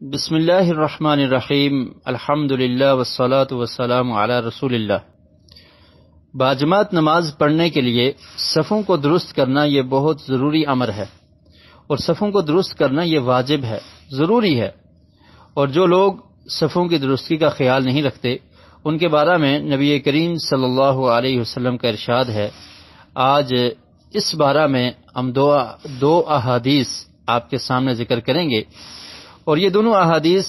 بسم اللہ الرحمن الرحیم الحمد للہ والصلاة والسلام علی رسول اللہ۔ باجماعت نماز پڑھنے کے لیے صفوں کو درست کرنا یہ بہت ضروری امر ہے، اور صفوں کو درست کرنا یہ واجب ہے، ضروری ہے۔ اور جو لوگ صفوں کی درستی کا خیال نہیں رکھتے ان کے بارے میں نبی کریم صلی اللہ علیہ وسلم کا ارشاد ہے۔ آج اس بارے میں ہم دو احادیث آپ کے سامنے ذکر کریں گے، اور یہ دونوں احادیث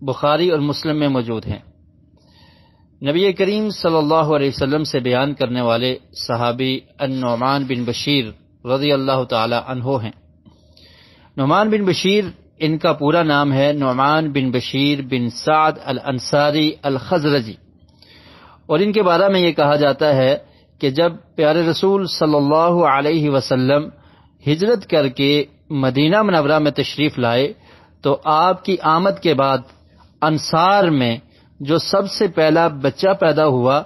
بخاری اور مسلم میں موجود ہیں۔ نبی کریم صلی اللہ علیہ وسلم سے بیان کرنے والے صحابی النعمان بن بشیر رضی اللہ تعالی عنہ ہیں۔ نعمان بن بشیر ان کا پورا نام ہے نعمان بن بشیر بن سعد الانصاری الخزرجی، اور ان کے بارے میں یہ کہا جاتا ہے کہ جب پیارے رسول صلی اللہ علیہ وسلم ہجرت کر کے مدینہ منورہ میں تشریف لائے تو آپ کی آمد کے بعد انصار میں جو سب سے پہلا بچہ پیدا ہوا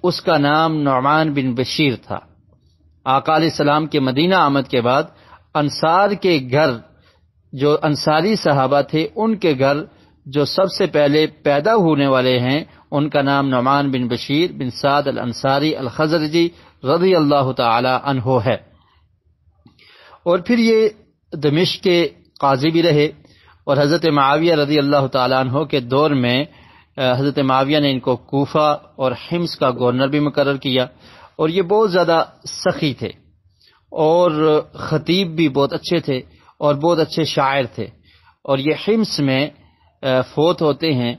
اس کا نام نعمان بن بشیر تھا۔ آقا علیہ السلام کے مدینہ آمد کے بعد انصار کے گھر جو انصاری صحابہ تھے ان کے گھر جو سب سے پہلے پیدا ہونے والے ہیں ان کا نام نعمان بن بشیر بن سعد الانصاری الخزرجی رضی اللہ تعالی عنہ ہے۔ اور پھر یہ دمشق کے قاضی بھی رہے، اور حضرت معاویہ رضی اللہ تعالیٰ عنہ کے دور میں حضرت معاویہ نے ان کو کوفہ اور حمص کا گورنر بھی مقرر کیا، اور یہ بہت زیادہ سخی تھے اور خطیب بھی بہت اچھے تھے اور بہت اچھے شاعر تھے، اور یہ حمص میں فوت ہوتے ہیں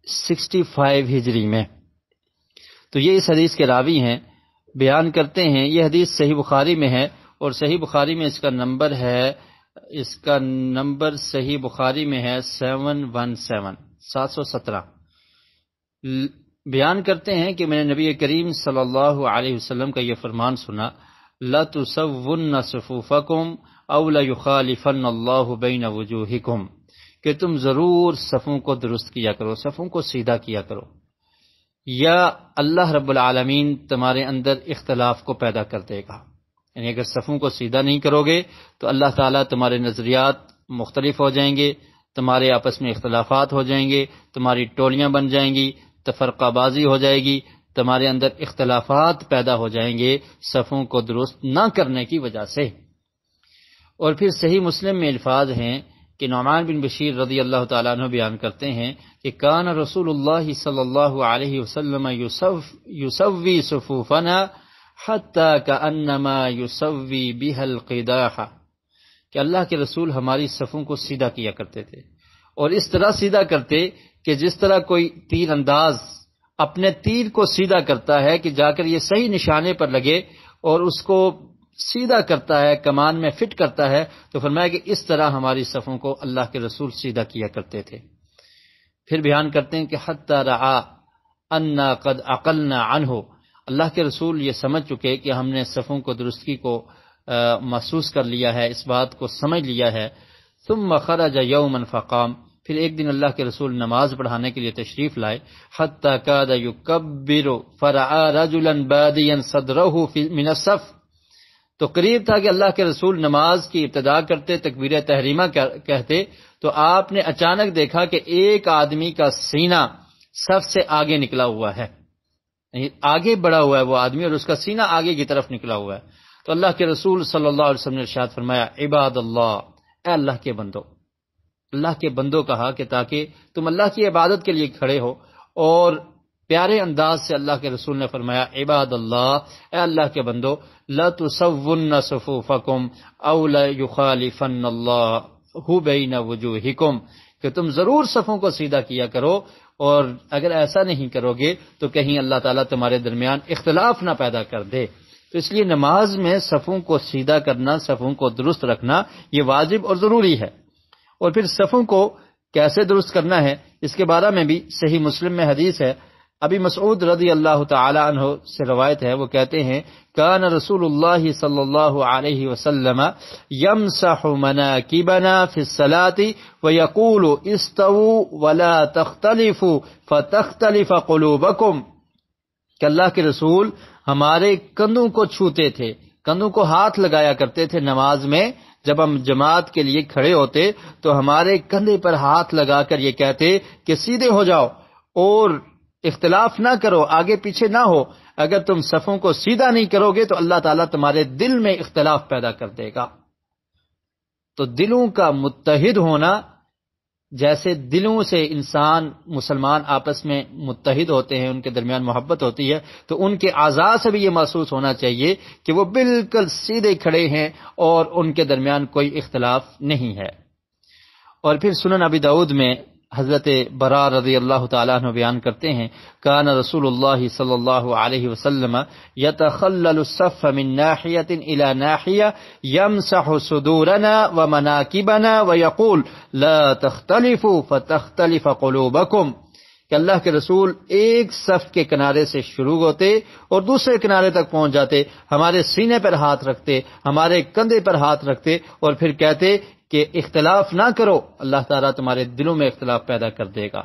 65 ہجری میں۔ تو یہ اس حدیث کے راوی ہیں، بیان کرتے ہیں یہ حدیث صحیح بخاری میں ہے، اور صحیح بخاری میں اس کا نمبر صحیح بخاری میں ہے 717۔ بیان کرتے ہیں کہ میں نے نبی کریم صلی اللہ علیہ وسلم کا یہ فرمان سنا، لَتُسَوُّنَّ صُفُوفَكُمْ أَوْ لَيُخَالِفَنَّ اللَّهُ بَيْنَ وُجُوهِكُمْ، کہ تم ضرور صفوں کو درست کیا کرو، صفوں کو سیدھا کیا کرو، یا اللہ رب العالمین تمہارے اندر اختلاف کو پیدا کر دے گا۔ یعنی اگر صفوں کو سیدھا نہیں کرو گے تو اللہ تعالیٰ تمہارے نظریات مختلف ہو جائیں گے، تمہارے آپس میں اختلافات ہو جائیں گے، تمہاری ٹولیاں بن جائیں گی، تفرقہ بازی ہو جائے گی، تمہارے اندر اختلافات پیدا ہو جائیں گے صفوں کو درست نہ کرنے کی وجہ سے۔ اور پھر صحیح مسلم میں الفاظ ہیں کہ نعمان بن بشیر رضی اللہ تعالیٰ عنہ بیان کرتے ہیں کہ کان رسول اللہ صلی اللہ علیہ وسلم یسوی صفوفنا حتی کانما یسوی بها القداح، کہ اللہ کے رسول ہماری صفوں کو سیدھا کیا کرتے تھے، اور اس طرح سیدھا کرتے کہ جس طرح کوئی تیر انداز اپنے تیر کو سیدھا کرتا ہے کہ جا کر یہ صحیح نشانے پر لگے اور اس کو سیدھا کرتا ہے، کمان میں فٹ کرتا ہے، تو فرمایا کہ اس طرح ہماری صفوں کو اللہ کے رسول سیدھا کیا کرتے تھے۔ پھر بیان کرتے ہیں کہ حتی رعا انا قد عقلنا عنہ، اللہ کے رسول یہ سمجھ چکے کہ ہم نے صفوں کو درستگی کو محسوس کر لیا ہے، اس بات کو سمجھ لیا ہے۔ ثم خرج یوما فقام، پھر ایک دن اللہ کے رسول نماز پڑھانے کے لیے تشریف لائے، حتی کاد یکبر فرعا رجلا بادیا صدرہ من الصف، تو قریب تھا کہ اللہ کے رسول نماز کی ابتدا کرتے، تکبیر تحریمہ کہتے، تو آپ نے اچانک دیکھا کہ ایک آدمی کا سینہ صف سے آگے نکلا ہوا ہے، آگے بڑھا ہوا ہے وہ آدمی، اور اس کا سینہ آگے کی طرف نکلا ہوا ہے۔ تو اللہ کے رسول صلی اللہ علیہ وسلم نے ارشاد فرمایا، عباد اللہ، اے اللہ کے بندو، اللہ کے بندوں کہا کہ تاکہ تم اللہ کی عبادت کے لیے کھڑے ہو، اور پیارے انداز سے اللہ کے رسول نے فرمایا، عباد اللہ، اے اللہ کے بندو، لا تسوُّنَّ صفوفکم او لا یخالفن اللہ بین وجوہکم، کہ تم ضرور صفوں کو سیدھا کیا کرو، اور اگر ایسا نہیں کرو گے تو کہیں اللہ تعالیٰ تمہارے درمیان اختلاف نہ پیدا کر دے۔ تو اس لیے نماز میں صفوں کو سیدھا کرنا، صفوں کو درست رکھنا یہ واجب اور ضروری ہے۔ اور پھر صفوں کو کیسے درست کرنا ہے اس کے بارے میں بھی صحیح مسلم میں حدیث ہے۔ ابی مسعود رضی اللہ تعالی عنہ سے روایت ہے، وہ کہتے ہیں کان رسول اللہ صلی اللہ علیہ وسلم یمسح مناکبنا فی الصلاۃ ویقول استووا ولا تختلفوا فتختلف قلوبکم، کہ اللہ کے رسول ہمارے کندھوں کو چھوتے تھے کندھوں کو ہاتھ لگایا کرتے تھے نماز میں. جب ہم جماعت کے لیے کھڑے ہوتے تو ہمارے کندھے پر ہاتھ لگا کر یہ کہتے کہ سیدھے ہو جاؤ اور اختلاف نہ کرو، آگے پیچھے نہ ہو. اگر تم صفوں کو سیدھا نہیں کرو گے تو اللہ تعالیٰ تمہارے دل میں اختلاف پیدا کر دے گا. تو دلوں کا متحد ہونا، جیسے دلوں سے انسان مسلمان آپس میں متحد ہوتے ہیں، ان کے درمیان محبت ہوتی ہے، تو ان کے اعضاء سے بھی یہ محسوس ہونا چاہیے کہ وہ بالکل سیدھے کھڑے ہیں اور ان کے درمیان کوئی اختلاف نہیں ہے. اور پھر سنن ابی داؤد میں حضرت برا رضی اللہ تعالیٰ عنہ بیان کرتے ہیں کان رسول اللہ صلی اللہ علیہ وسلم یتخلل الصف من ناحیۃ الی ناحیہ یمسح صدورنا ومناکبنا ویقول لا تختلفوا فتختلف قلوبکم، کہ اللہ کے رسول ایک صف کے کنارے سے شروع ہوتے اور دوسرے کنارے تک پہنچ جاتے، ہمارے سینے پر ہاتھ رکھتے، ہمارے کندھے پر ہاتھ رکھتے اور پھر کہتے کہ اختلاف نہ کرو، اللہ تعالیٰ تمہارے دلوں میں اختلاف پیدا کر دے گا.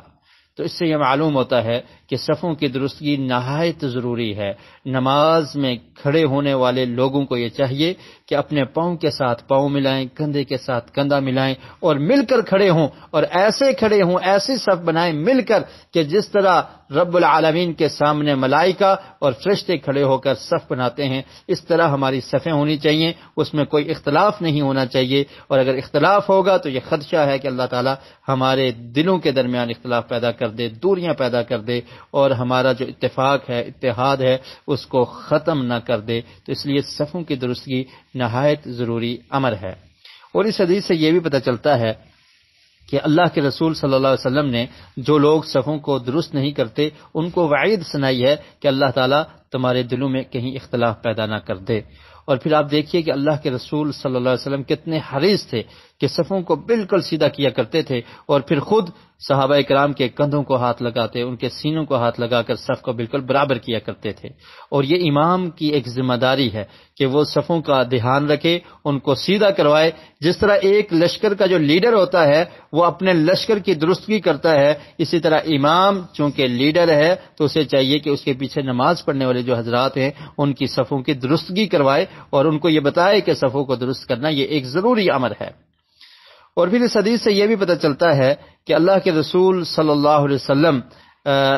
تو اس سے یہ معلوم ہوتا ہے کہ صفوں کی درستگی نہایت ضروری ہے. نماز میں کھڑے ہونے والے لوگوں کو یہ چاہیے کہ اپنے پاؤں کے ساتھ پاؤں ملائیں، کندھے کے ساتھ کندھا ملائیں اور مل کر کھڑے ہوں، اور ایسے کھڑے ہوں، ایسی صف بنائیں مل کر کہ جس طرح رب العالمین کے سامنے ملائکہ اور فرشتے کھڑے ہو کر صف بناتے ہیں، اس طرح ہماری صفیں ہونی چاہیے، اس میں کوئی اختلاف نہیں ہونا چاہیے. اور اگر اختلاف ہوگا تو یہ خدشہ ہے کہ اللہ تعالیٰ ہمارے دلوں کے درمیان اختلاف پیدا کر دے، دوریاں پیدا کر دے، اور ہمارا جو اتفاق ہے، اتحاد ہے، اس کو ختم نہ کر دے. تو اس لیے صفوں کی درستگی نہایت ضروری امر ہے. اور اس حدیث سے یہ بھی پتہ چلتا ہے کہ اللہ کے رسول صلی اللہ علیہ وسلم نے جو لوگ صفوں کو درست نہیں کرتے ان کو وعید سنائی ہے کہ اللہ تعالیٰ تمہارے دلوں میں کہیں اختلاف پیدا نہ کر دے. اور پھر آپ دیکھیے کہ اللہ کے رسول صلی اللہ علیہ وسلم کتنے حریص تھے کہ صفوں کو بالکل سیدھا کیا کرتے تھے، اور پھر خود صحابہ کرام کے کندھوں کو ہاتھ لگاتے، ان کے سینوں کو ہاتھ لگا کر صف کو بالکل برابر کیا کرتے تھے. اور یہ امام کی ایک ذمہ داری ہے کہ وہ صفوں کا دھیان رکھے، ان کو سیدھا کروائے. جس طرح ایک لشکر کا جو لیڈر ہوتا ہے وہ اپنے لشکر کی درستگی کرتا ہے، اسی طرح امام چونکہ لیڈر ہے تو اسے چاہیے کہ اس کے پیچھے نماز پڑھنے والے جو حضرات ہیں ان کی صفوں کی درستگی کروائے اور ان کو یہ بتائے کہ صفوں کو درست کرنا یہ ایک ضروری امر ہے. اور پھر اس حدیث سے یہ بھی پتہ چلتا ہے کہ اللہ کے رسول صلی اللہ علیہ وسلم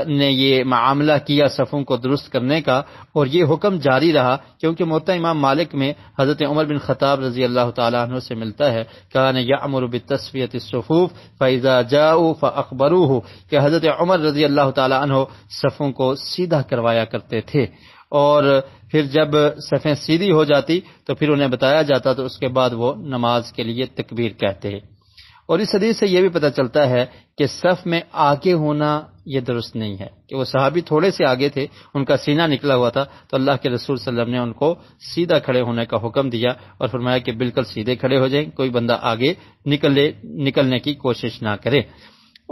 نے یہ معاملہ کیا صفوں کو درست کرنے کا، اور یہ حکم جاری رہا، کیونکہ موطا امام مالک میں حضرت عمر بن خطاب رضی اللہ تعالیٰ عنہ سے ملتا ہے کان یأمر بتسویۃ الصفوف فاذا جاءوا فاخبروه، کہ حضرت عمر رضی اللہ تعالیٰ عنہ صفوں کو سیدھا کروایا کرتے تھے، اور پھر جب صفیں سیدھی ہو جاتی تو پھر انہیں بتایا جاتا تو اس کے بعد وہ نماز کے لیے تکبیر کہتے. اور اس حدیث سے یہ بھی پتہ چلتا ہے کہ صف میں آگے ہونا یہ درست نہیں ہے، کہ وہ صحابی تھوڑے سے آگے تھے، ان کا سینہ نکلا ہوا تھا، تو اللہ کے رسول صلی اللہ علیہ وسلم نے ان کو سیدھا کھڑے ہونے کا حکم دیا اور فرمایا کہ بالکل سیدھے کھڑے ہو جائیں، کوئی بندہ آگے نکلنے کی کوشش نہ کرے.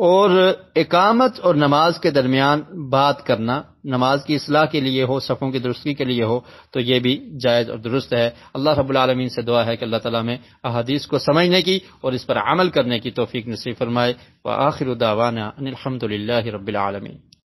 اور اقامت اور نماز کے درمیان بات کرنا نماز کی اصلاح کے لیے ہو، صفوں کی درستگی کے لیے ہو، تو یہ بھی جائز اور درست ہے. اللہ رب العالمین سے دعا ہے کہ اللہ تعالیٰ میں احادیث کو سمجھنے کی اور اس پر عمل کرنے کی توفیق نصیب فرمائے. وآخر دعوانا ان الحمد للہ رب العالمین.